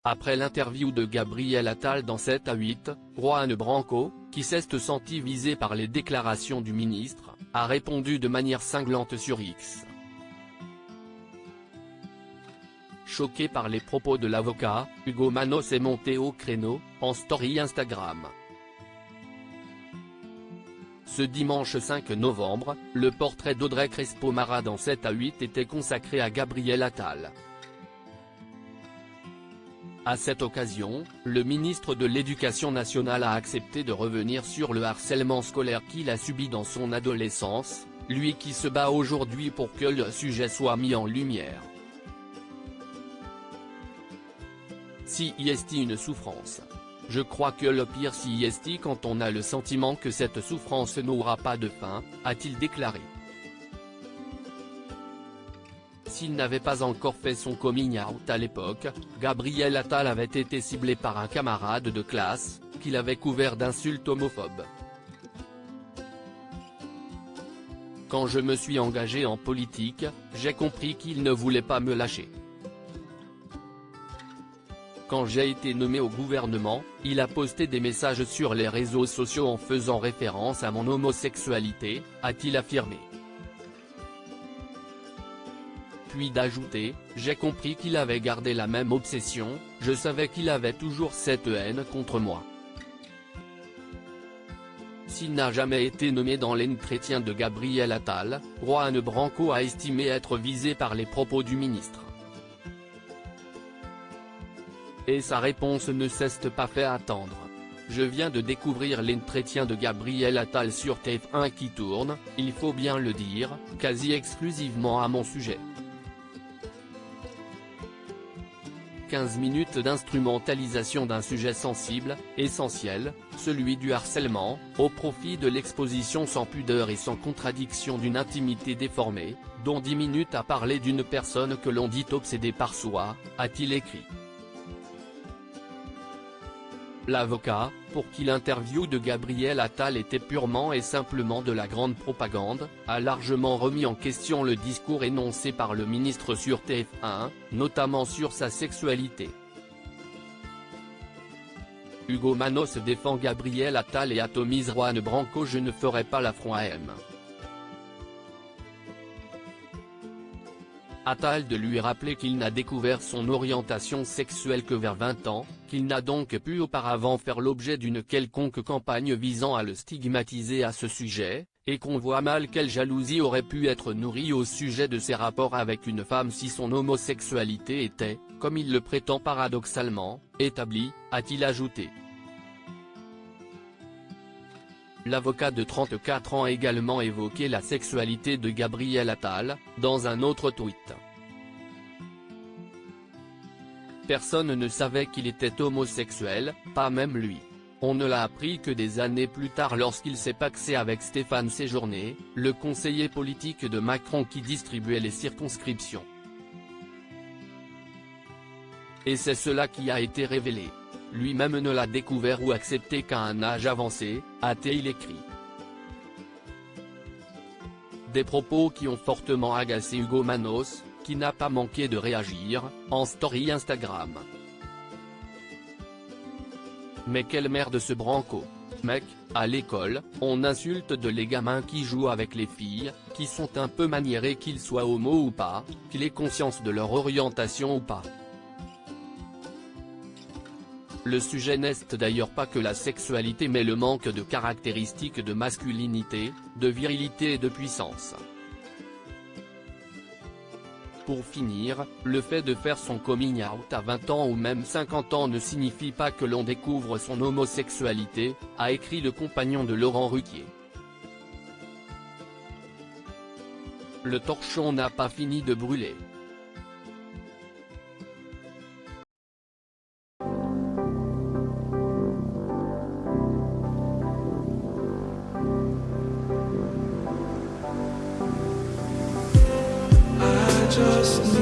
Après l'interview de Gabriel Attal dans 7 à 8, Juan Branco, qui s'est senti visé par les déclarations du ministre, a répondu de manière cinglante sur X. Choqué par les propos de l'avocat, Hugo Manos est monté au créneau, en story Instagram. Ce dimanche 5 novembre, le portrait d'Audrey Crespo-Mara dans 7 à 8 était consacré à Gabriel Attal. À cette occasion, le ministre de l'Éducation nationale a accepté de revenir sur le harcèlement scolaire qu'il a subi dans son adolescence, lui qui se bat aujourd'hui pour que le sujet soit mis en lumière. Si est une souffrance. Je crois que le pire si est quand on a le sentiment que cette souffrance n'aura pas de fin, a-t-il déclaré. S'il n'avait pas encore fait son coming out à l'époque, Gabriel Attal avait été ciblé par un camarade de classe, qu'il avait couvert d'insultes homophobes. Quand je me suis engagé en politique, j'ai compris qu'il ne voulait pas me lâcher. Quand j'ai été nommé au gouvernement, il a posté des messages sur les réseaux sociaux en faisant référence à mon homosexualité, a-t-il affirmé. Puis d'ajouter, j'ai compris qu'il avait gardé la même obsession, je savais qu'il avait toujours cette haine contre moi. S'il n'a jamais été nommé dans l'entretien de Gabriel Attal, Juan Branco a estimé être visé par les propos du ministre. Et sa réponse ne s'est pas fait attendre. Je viens de découvrir l'entretien de Gabriel Attal sur TF1 qui tourne, il faut bien le dire, quasi exclusivement à mon sujet. 15 minutes d'instrumentalisation d'un sujet sensible, essentiel, celui du harcèlement, au profit de l'exposition sans pudeur et sans contradiction d'une intimité déformée, dont 10 minutes à parler d'une personne que l'on dit obsédée par soi, a-t-il écrit. L'avocat, pour qui l'interview de Gabriel Attal était purement et simplement de la grande propagande, a largement remis en question le discours énoncé par le ministre sur TF1, notamment sur sa sexualité. Hugo Manos défend Gabriel Attal et atomise Juan Branco. Je ne ferai pas l'affront à M. Attal de lui rappeler qu'il n'a découvert son orientation sexuelle que vers 20 ans, qu'il n'a donc pu auparavant faire l'objet d'une quelconque campagne visant à le stigmatiser à ce sujet, et qu'on voit mal quelle jalousie aurait pu être nourrie au sujet de ses rapports avec une femme si son homosexualité était, comme il le prétend paradoxalement, établie, a-t-il ajouté. L'avocat de 34 ans a également évoqué la sexualité de Gabriel Attal, dans un autre tweet. Personne ne savait qu'il était homosexuel, pas même lui. On ne l'a appris que des années plus tard lorsqu'il s'est pacsé avec Stéphane Séjourné, le conseiller politique de Macron qui distribuait les circonscriptions. Et c'est cela qui a été révélé. Lui-même ne l'a découvert ou accepté qu'à un âge avancé, a-t-il écrit. Des propos qui ont fortement agacé Hugo Manos, qui n'a pas manqué de réagir, en story Instagram. Mais quelle merde ce Branco. Mec, à l'école, on insulte les gamins qui jouent avec les filles, qui sont un peu maniérés qu'ils soient homo ou pas, qu'ils aient conscience de leur orientation ou pas. Le sujet n'est d'ailleurs pas que la sexualité mais le manque de caractéristiques de masculinité, de virilité et de puissance. Pour finir, le fait de faire son coming out à 20 ans ou même 50 ans ne signifie pas que l'on découvre son homosexualité, a écrit le compagnon de Laurent Ruquier. Le torchon n'a pas fini de brûler. Just